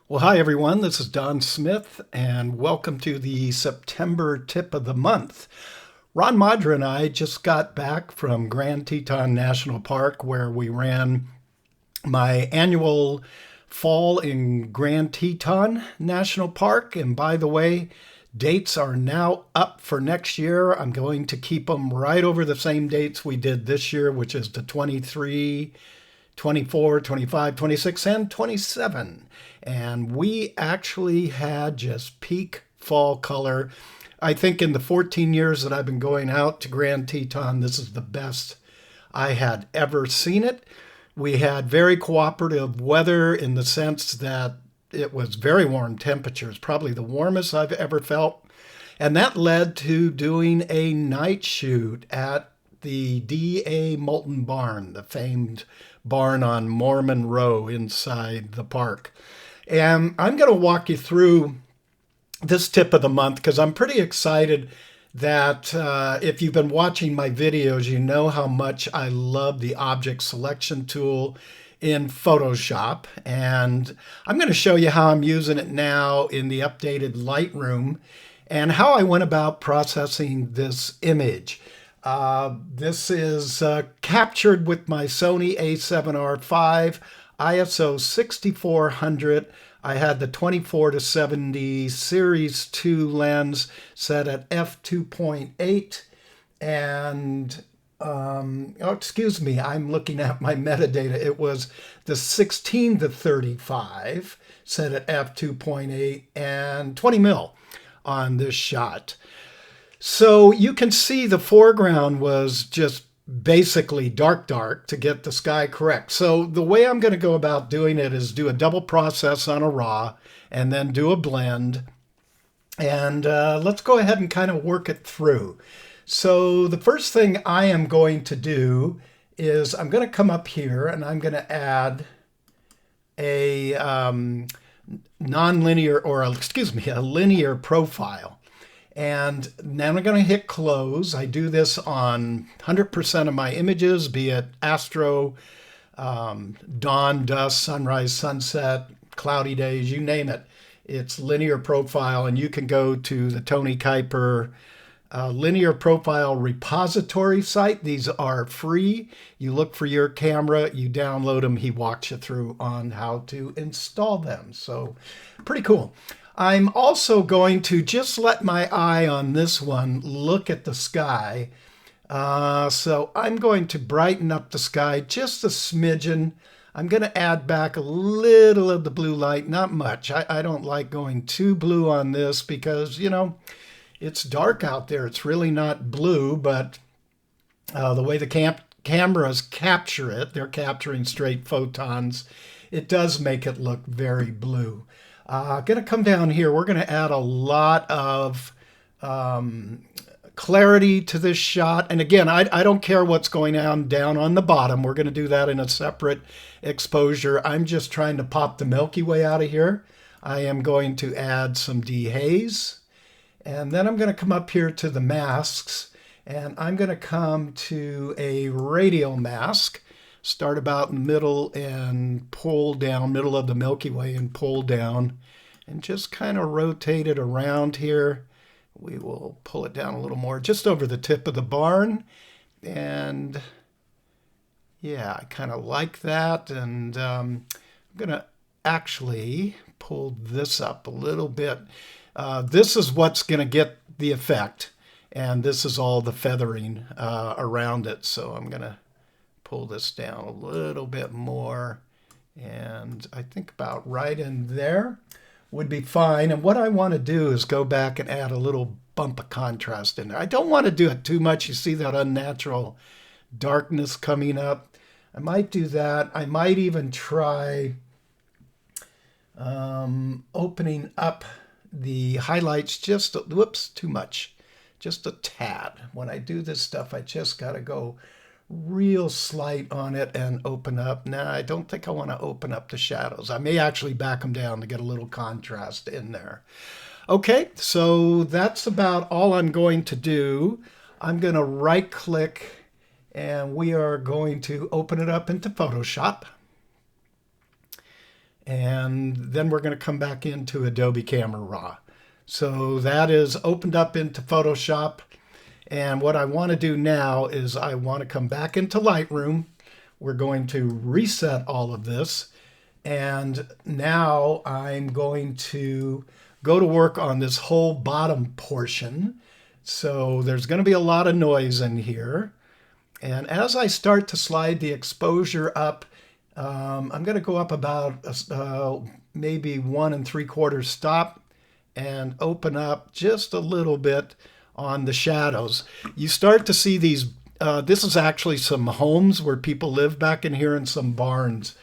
Well, hi everyone, this is Don Smith, and welcome to the September tip of the month. Ron Madra and I just got back from Grand Teton National Park, where we ran my annual fall in Grand Teton National Park. And by the way, dates are now up for next year. I'm going to keep them right over the same dates we did this year, which is the 23, 24, 25, 26, and 27. And we actually had just peak fall color. I think in the 14 years that I've been going out to Grand Teton, this is the best I had ever seen it. We had very cooperative weather in the sense that it was very warm temperatures, probably the warmest I've ever felt. And that led to doing a night shoot at the D.A. Moulton Barn, the famed barn on Mormon Row inside the park. And I'm going to walk you through this tip of the month because I'm pretty excited that if you've been watching my videos, you know how much I love the object selection tool in Photoshop. And I'm going to show you how I'm using it now in the updated Lightroom and how I went about processing this image. This is captured with my Sony a7R5 ISO 6400. I had the 24-70 Series 2 lens set at f2.8 and oh, excuse me, I'm looking at my metadata. It was the 16-35 set at f2.8 and 20 mil on this shot. So you can see the foreground was just basically dark to get the sky correct. So the way I'm going to go about doing it is do a double process on a raw and then do a blend. And let's go ahead and kind of work it through. So the first thing I am going to do is I'm going to come up here and I'm going to add a non-linear, or excuse me, a linear profile. And then I'm going to hit close. I do this on 100% of my images, be it astro, dawn, dusk, sunrise, sunset, cloudy days, you name it. It's linear profile, and you can go to the Tony Kuiper linear profile repository site. These are free. You look for your camera, you download them. He walks you through on how to install them. So pretty cool. I'm also going to just let my eye on this one look at the sky. So I'm going to brighten up the sky just a smidgen. I'm going to add back a little of the blue light, not much. I don't like going too blue on this because, you know, it's dark out there. It's really not blue, but the way the cameras capture it, they're capturing straight photons. It does make it look very blue. Going to come down here. We're going to add a lot of clarity to this shot. And again, I don't care what's going on down on the bottom. We're going to do that in a separate exposure. I'm just trying to pop the Milky Way out of here. I am going to add some dehaze. And then I'm going to come up here to the masks. And I'm going to come to a radial mask. Start about in the middle and pull down, middle of the Milky Way and pull down. And just kind of rotate it around here. We will pull it down a little more, just over the tip of the barn. And yeah, I kind of like that. And I'm going to actually pull this up a little bit. This is what's going to get the effect. And this is all the feathering around it. So I'm going to pull this down a little bit more. And I think about right in there would be fine. And what I want to do is go back and add a little bump of contrast in there. I don't want to do it too much. You see that unnatural darkness coming up. I might do that. I might even try opening up the highlights just, whoops, too much. Just a tad. When I do this stuff, I just got to go real slight on it and open up. Now, I don't think I want to open up the shadows. I may actually back them down to get a little contrast in there. Okay, so that's about all I'm going to do. I'm going to right click and we are going to open it up into Photoshop. And then we're going to come back into Adobe Camera Raw. So that is opened up into Photoshop. And what I want to do now is I want to come back into Lightroom. We're going to reset all of this. And now I'm going to go to work on this whole bottom portion. So there's going to be a lot of noise in here. And as I start to slide the exposure up, I'm going to go up about maybe 1 3/4 stop and open up just a little bit on the shadows. You start to see these, this is actually some homes where people live back in here and some barns.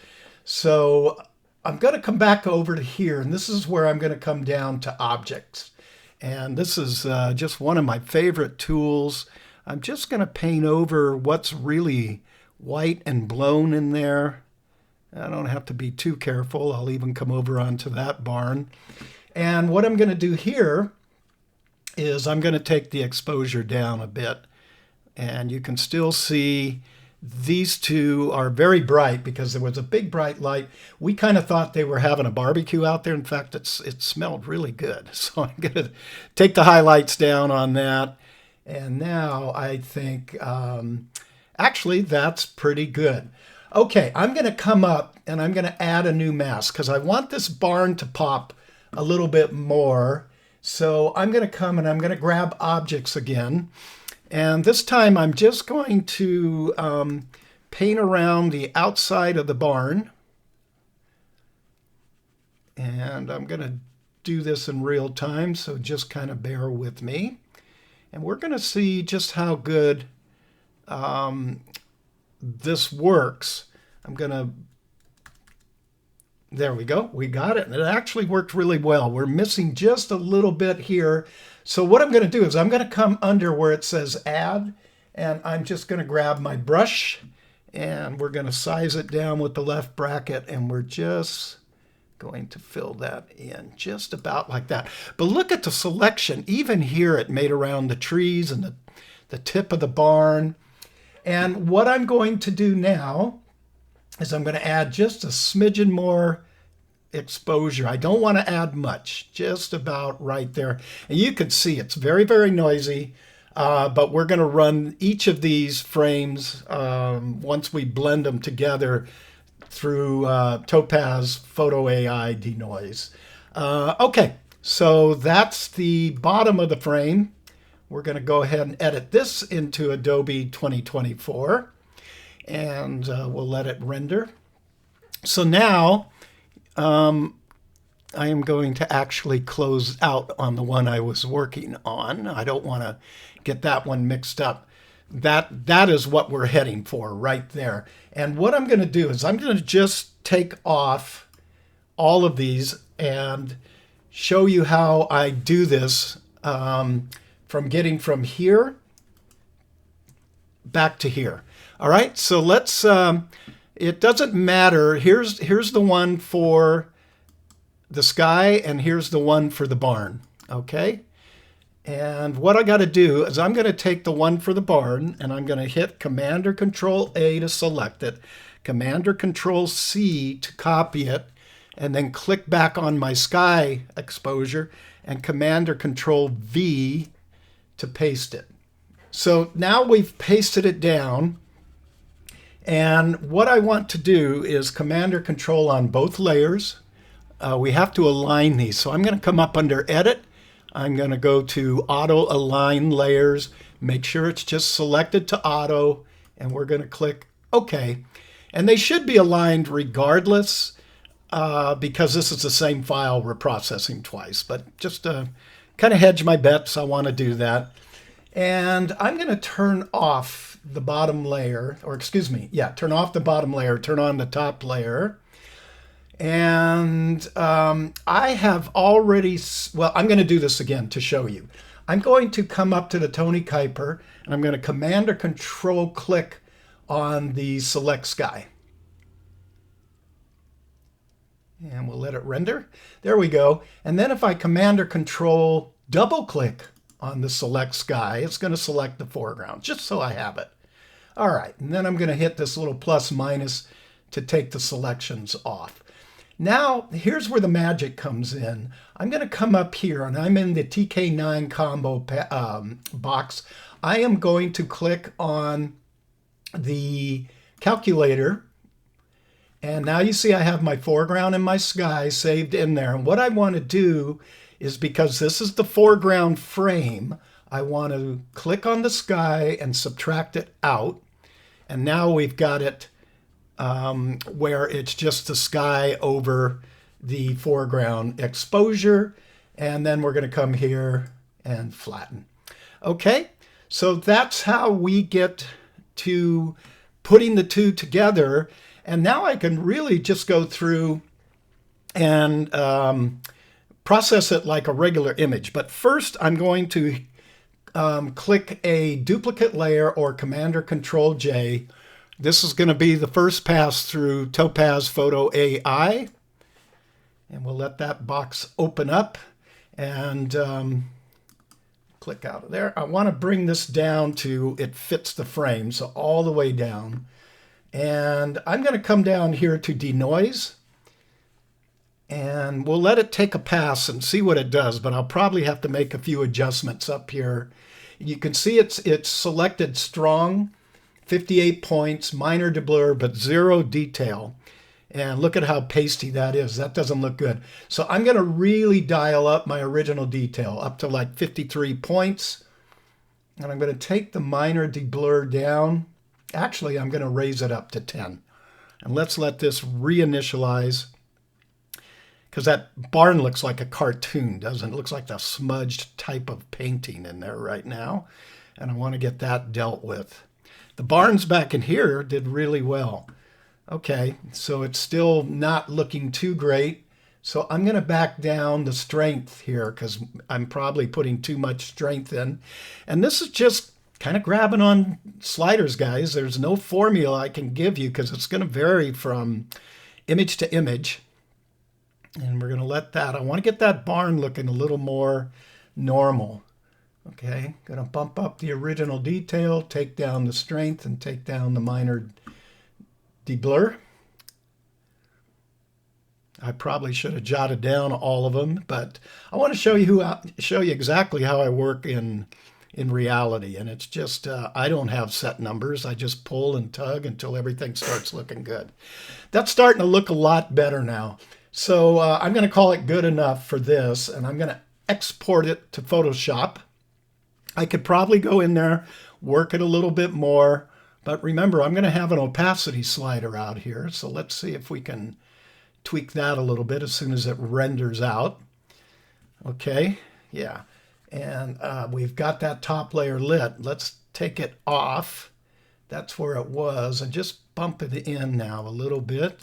So I'm going to come back over to here, and this is where I'm going to come down to objects. And this is just one of my favorite tools. I'm just going to paint over what's really white and blown in there. I don't have to be too careful. I'll even come over onto that barn. And what I'm going to do here is I'm going to take the exposure down a bit. And you can still see these two are very bright because there was a big bright light. We kind of thought they were having a barbecue out there. In fact, it smelled really good. So I'm going to take the highlights down on that. And now I think, actually, that's pretty good. Okay, I'm going to come up and I'm going to add a new mask because I want this barn to pop a little bit more. So I'm going to come and I'm going to grab objects again. And this time I'm just going to paint around the outside of the barn. And I'm going to do this in real time, so just kind of bear with me. And we're going to see just how good this works. I'm going to, there we go, we got it. And it actually worked really well. We're missing just a little bit here. So what I'm going to do is I'm going to come under where it says add, and I'm just going to grab my brush, and we're going to size it down with the left bracket, and we're just going to fill that in just about like that. But look at the selection. Even here it made around the trees and the tip of the barn. And what I'm going to do now is I'm going to add just a smidgen more exposure. I don't want to add much, just about right there. And you can see it's very, very noisy, but we're going to run each of these frames once we blend them together through Topaz Photo AI Denoise. Okay, so that's the bottom of the frame. We're going to go ahead and edit this into Adobe 2024, and we'll let it render. So now I am going to actually close out on the one I was working on. I don't want to get that one mixed up. That is what we're heading for right there. And what I'm going to do is I'm going to just take off all of these and show you how I do this from getting from here back to here. All right, so let's, it doesn't matter. Here's the one for the sky, and here's the one for the barn, okay? And what I got to do is I'm going to take the one for the barn, and I'm going to hit Command or Control A to select it, Command or Control C to copy it, and then click back on my sky exposure, and Command or Control V to paste it. So now we've pasted it down, and what I want to do is Command or Control on both layers. We have to align these, so I'm going to come up under Edit. I'm going to go to Auto Align Layers, make sure it's just selected to Auto, and we're going to click OK. And they should be aligned regardless because this is the same file we're processing twice. But just to kind of hedge my bets, I want to do that. And I'm going to turn off the bottom layer, or excuse me, yeah, turn off the bottom layer, turn on the top layer. And I have already, well, I'm going to do this again to show you. I'm going to come up to the Tony Kuiper, and I'm going to Command or Control click on the Select Sky. And we'll let it render. There we go. And then if I Command or Control double click on the Select Sky, it's going to select the foreground, just so I have it. All right, and then I'm going to hit this little plus minus to take the selections off. Now, here's where the magic comes in. I'm going to come up here, and I'm in the TK9 combo box. I am going to click on the calculator, and now you see I have my foreground and my sky saved in there. And what I want to do is, because this is the foreground frame, I want to click on the sky and subtract it out. And now we've got it where it's just the sky over the foreground exposure. And then we're going to come here and flatten. Okay, so that's how we get to putting the two together. And now I can really just go through and process it like a regular image. But first I'm going to click a duplicate layer or Command or Control J. This is going to be the first pass through Topaz Photo AI. And we'll let that box open up and click out of there. I want to bring this down to it fits the frame, so all the way down. And I'm going to come down here to Denoise. And we'll let it take a pass and see what it does, but I'll probably have to make a few adjustments up here. You can see it's selected strong, 58 points, minor to blur, but 0 detail. And look at how pasty that is. That doesn't look good. So I'm going to really dial up my original detail up to like 53 points. And I'm going to take the minor deblur down. Actually, I'm going to raise it up to 10. And let's let this reinitialize, because that barn looks like a cartoon, doesn't it? It looks like the smudged type of painting in there right now. And I want to get that dealt with. The barns back in here did really well. Okay, so it's still not looking too great. So I'm going to back down the strength here because I'm probably putting too much strength in. And this is just kind of grabbing on sliders, guys. There's no formula I can give you because it's going to vary from image to image. And we're going to let that, I want to get that barn looking a little more normal. Okay, going to bump up the original detail, take down the strength, and take down the minor deblur. I probably should have jotted down all of them, but I want to show you exactly how I work in reality. And it's just, I don't have set numbers. I just pull and tug until everything starts looking good. That's starting to look a lot better now. So I'm going to call it good enough for this, and I'm going to export it to Photoshop. I could probably go in there, work it a little bit more, but remember, I'm going to have an opacity slider out here. So let's see if we can tweak that a little bit as soon as it renders out. Okay, yeah. And we've got that top layer lit. Let's take it off. That's where it was. And just bump it in now a little bit.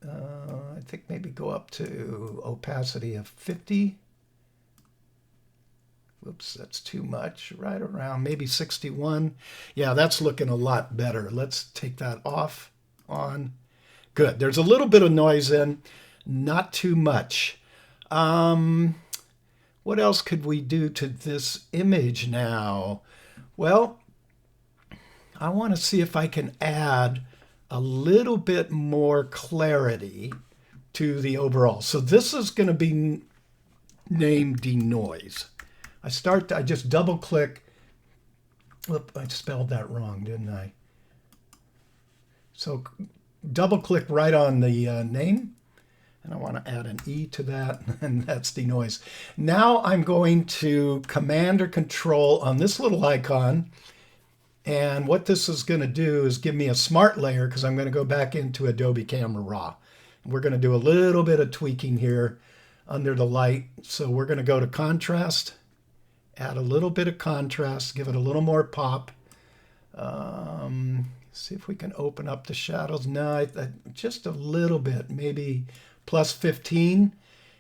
I think maybe go up to opacity of 50. Whoops, that's too much. Right around maybe 61. Yeah, that's looking a lot better. Let's take that off, on. Good. There's a little bit of noise in, not too much. What else could we do to this image now? Well, I want to see if I can add a little bit more clarity to the overall. So this is going to be named Denoise. I just double click. Whoop, I spelled that wrong, didn't I? So double click right on the name. And I want to add an E to that, and that's Denoise. Now I'm going to Command or Control on this little icon. And what this is going to do is give me a smart layer because I'm going to go back into Adobe Camera Raw. We're going to do a little bit of tweaking here under the light. So we're going to go to Contrast, add a little bit of contrast, give it a little more pop. See if we can open up the shadows. No, just a little bit, maybe plus 15.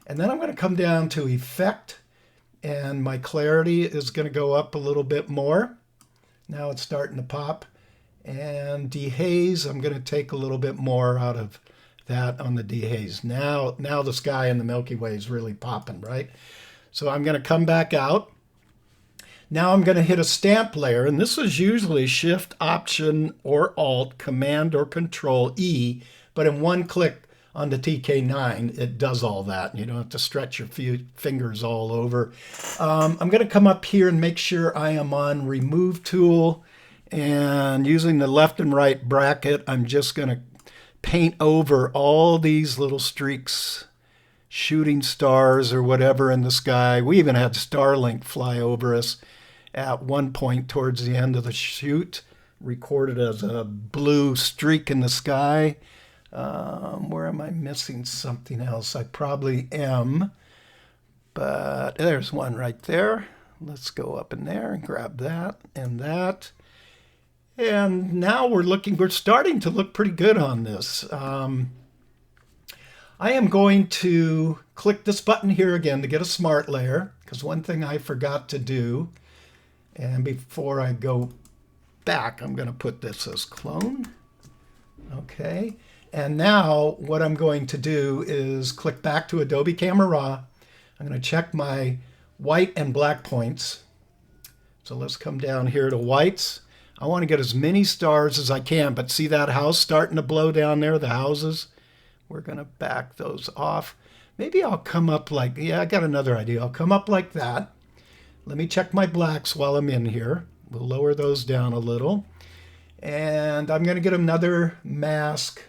And then I'm going to come down to Effect, and my clarity is going to go up a little bit more. Now it's starting to pop. And dehaze, I'm going to take a little bit more out of that on the dehaze. Now the sky and the Milky Way is really popping, right? So I'm going to come back out. Now I'm going to hit a stamp layer, and this is usually Shift, Option, or Alt, Command, or Control E, but in one click on the TK9, it does all that. You don't have to stretch your fingers all over. I'm going to come up here and make sure I am on Remove Tool. And using the left and right bracket, I'm just going to paint over all these little streaks, shooting stars or whatever in the sky. We even had Starlink fly over us at one point towards the end of the shoot, recorded as a blue streak in the sky. Where am I missing something else? I probably am, but there's one right there. Let's go up in there and grab that and that. And now we're starting to look pretty good on this. I am going to click this button here again to get a smart layer, because one thing I forgot to do, and before I go back, I'm going to put this as clone. Okay. And now what I'm going to do is click back to Adobe Camera Raw. I'm going to check my white and black points. So let's come down here to whites. I want to get as many stars as I can, but see that house starting to blow down there, the houses? We're going to back those off. Maybe I'll come up like, yeah, I got another idea. I'll come up like that. Let me check my blacks while I'm in here. We'll lower those down a little. And I'm going to get another mask.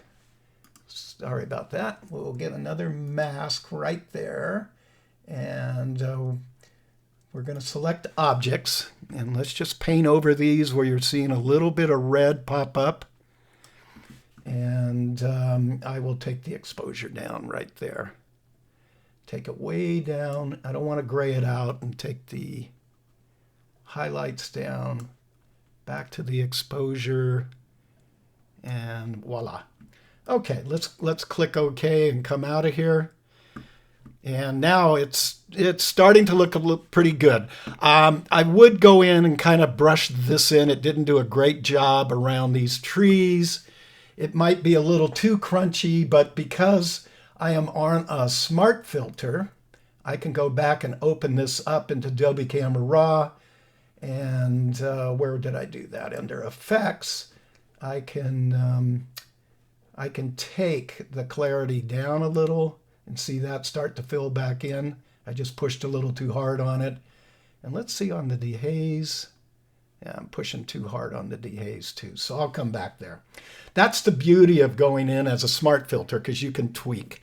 Sorry about that. We'll get another mask right there. And we're going to select objects. And let's just paint over these where you're seeing a little bit of red pop up. And I will take the exposure down right there. Take it way down. I don't want to gray it out, and take the highlights down, back to the exposure, and voila. Okay, let's click OK and come out of here. And now it's starting to look pretty good. I would go in and kind of brush this in. It didn't do a great job around these trees. It might be a little too crunchy, but because I am on a smart filter, I can go back and open this up into Adobe Camera Raw. And where did I do that? Under Effects, I can take the clarity down a little and see that start to fill back in. I just pushed a little too hard on it. And let's see on the dehaze. Yeah, I'm pushing too hard on the dehaze too, so I'll come back there. That's the beauty of going in as a smart filter, because you can tweak.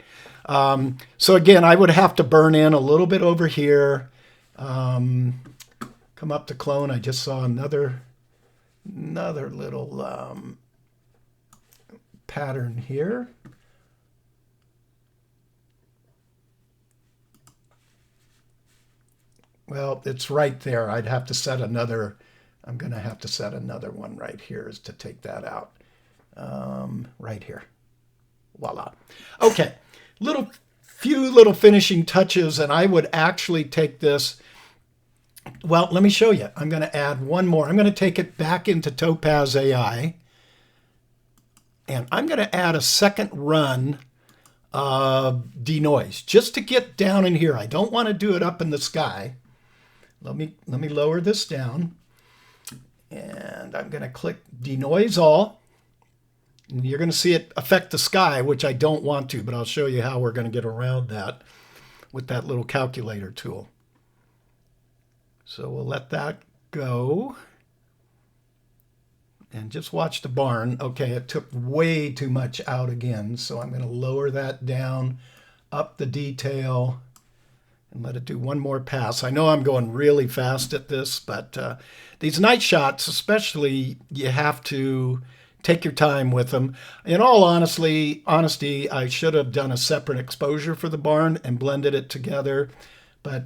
So again, I would have to burn in a little bit over here. Come up to clone. I just saw another little pattern here. Well, it's right there. I'd have to set another. I'm going to have to set another one right here is to take that out. Right here. Voila. Okay. Few little finishing touches, and I would actually take this. Well, let me show you. I'm going to add one more. I'm going to take it back into Topaz AI, and I'm going to add a second run of denoise just to get down in here. I don't want to do it up in the sky. Let me lower this down. And I'm going to click Denoise All. And you're going to see it affect the sky, which I don't want to, but I'll show you how we're going to get around that with that little calculator tool. So we'll let that go. And just watch the barn. Okay, it took way too much out again, so I'm going to lower that down, up the detail, and let it do one more pass. I know I'm going really fast at this, but these night shots, especially, you have to take your time with them. In all honesty, I should have done a separate exposure for the barn and blended it together, but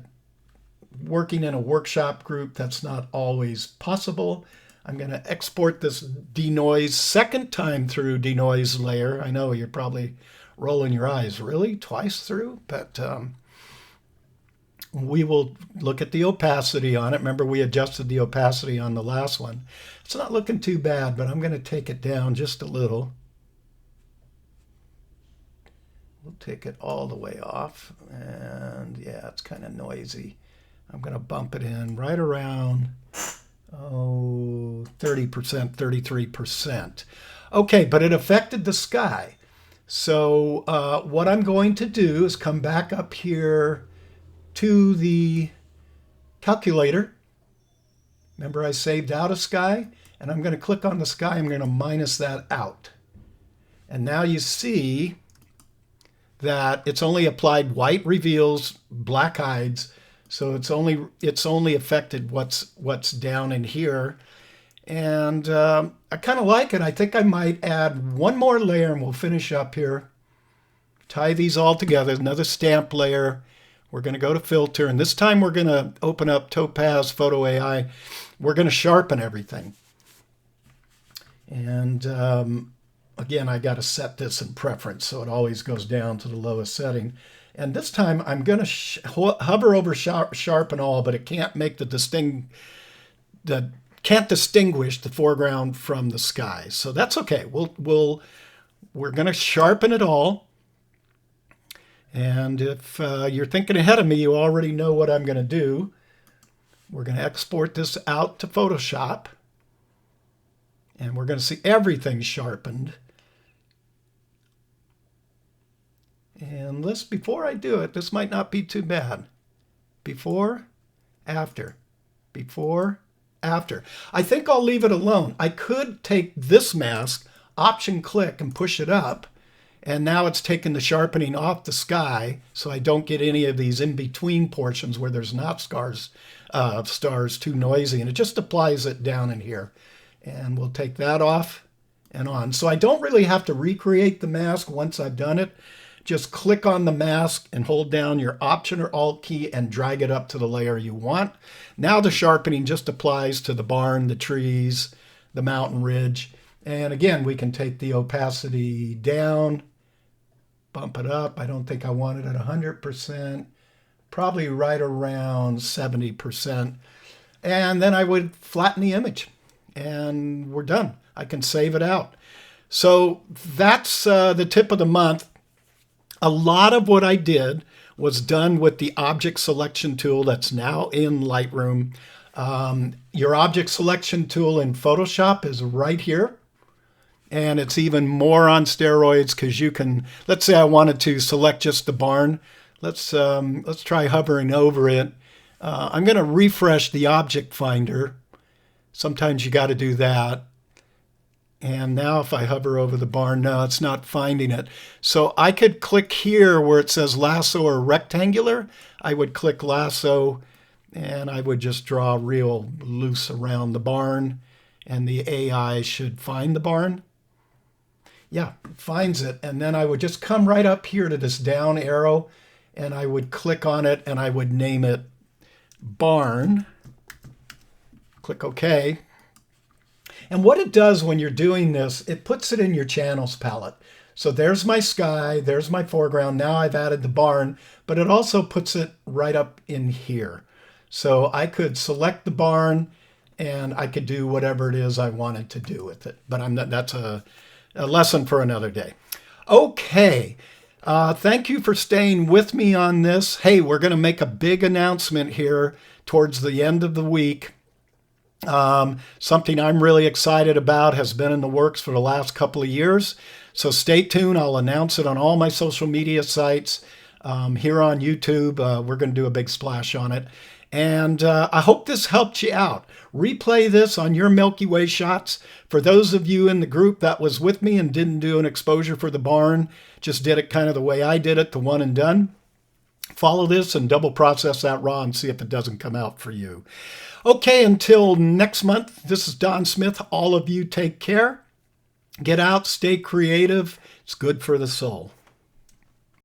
working in a workshop group, that's not always possible. I'm going to export this denoise second time through denoise layer. I know you're probably rolling your eyes. Really? Twice through? But we will look at the opacity on it. Remember, we adjusted the opacity on the last one. It's not looking too bad, but I'm going to take it down just a little. We'll take it all the way off. And yeah, it's kind of noisy. I'm going to bump it in right around 30%, 33%. Okay, but it affected the sky. So what I'm going to do is come back up here to the calculator. Remember I saved out a sky? And I'm going to click on the sky. I'm going to minus that out. And now you see that it's only applied white reveals, black hides. So it's only affected what's down in here. And I kind of like it. I think I might add one more layer and we'll finish up here. Tie these all together, another stamp layer. We're going to go to filter, and this time we're going to open up Topaz Photo AI. We're going to sharpen everything. And again, I got to set this in preference so it always goes down to the lowest setting. And this time I'm going to hover over sharpen all, but it can't make can't distinguish the foreground from the sky. So that's okay. We're going to sharpen it all. And if you're thinking ahead of me, you already know what I'm going to do. We're going to export this out to Photoshop. And we're going to see everything sharpened. And before I do it, this might not be too bad. Before, after, before, after. I think I'll leave it alone. I could take this mask, Option click, and push it up. And now it's taken the sharpening off the sky, so I don't get any of these in-between portions where there's not stars too noisy. And it just applies it down in here. And we'll take that off and on. So I don't really have to recreate the mask once I've done it. Just click on the mask and hold down your Option or Alt key and drag it up to the layer you want. Now the sharpening just applies to the barn, the trees, the mountain ridge. And again, we can take the opacity down, bump it up. I don't think I want it at 100%, probably right around 70%. And then I would flatten the image and we're done. I can save it out. So that's the tip of the month. A lot of what I did was done with the object selection tool that's now in Lightroom. Your object selection tool in Photoshop is right here. And it's even more on steroids because you can, let's say I wanted to select just the barn. Let's try hovering over it. I'm going to refresh the object finder. Sometimes you got to do that. And now if I hover over the barn, no, it's not finding it. So I could click here where it says lasso or rectangular. I would click lasso and I would just draw real loose around the barn and the AI should find the barn. Yeah, it finds it. And then I would just come right up here to this down arrow and I would click on it and I would name it barn. Click OK. And what it does when you're doing this, it puts it in your channels palette. So there's my sky, there's my foreground. Now I've added the barn, but it also puts it right up in here. So I could select the barn and I could do whatever it is I wanted to do with it. But that's a lesson for another day. Okay. Thank you for staying with me on this. Hey, we're going to make a big announcement here towards the end of the week. Something I'm really excited about, has been in the works for the last couple of years. So stay tuned. I'll announce it on all my social media sites. Here on YouTube, we're going to do a big splash on it. And I hope this helped you out. Replay this on your Milky Way shots. For those of you in the group that was with me and didn't do an exposure for the barn, just did it kind of the way I did it, the one and done. Follow this and double process that raw and see if it doesn't come out for you. Okay, until next month, this is Don Smith. All of you take care. Get out, stay creative. It's good for the soul.